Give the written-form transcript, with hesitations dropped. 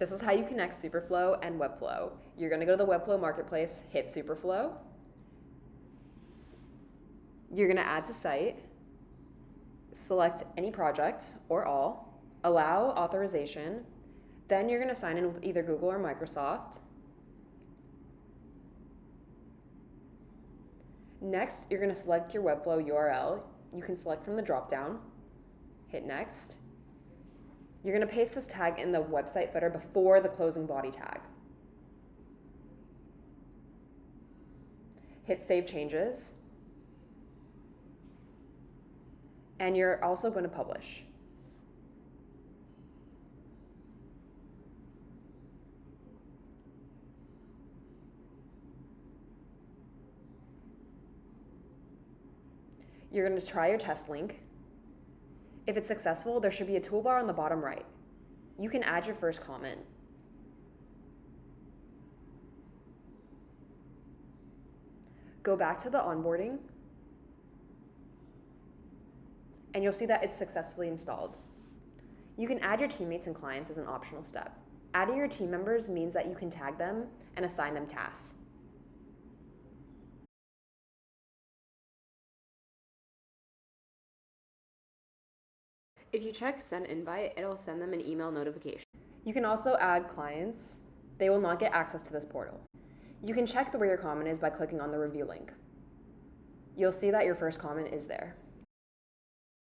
This is how you connect SuperFlow and Webflow. You're going to go to the Webflow marketplace, hit SuperFlow. You're going to add to site, select any project or all, allow authorization. Then you're going to sign in with either Google or Microsoft. Next, you're going to select your Webflow URL. You can select from the dropdown, hit next. You're going to paste this tag in the website footer before the closing body tag. Hit Save Changes. And you're also going to publish. You're going to try your test link. If it's successful, there should be a toolbar on the bottom right. You can add your first comment. Go back to the onboarding, and you'll see that it's successfully installed. You can add your teammates and clients as an optional step. Adding your team members means that you can tag them and assign them tasks. If you check Send Invite, it'll send them an email notification. You can also add clients. They will not get access to this portal. You can check where your comment is by clicking on the review link. You'll see that your first comment is there.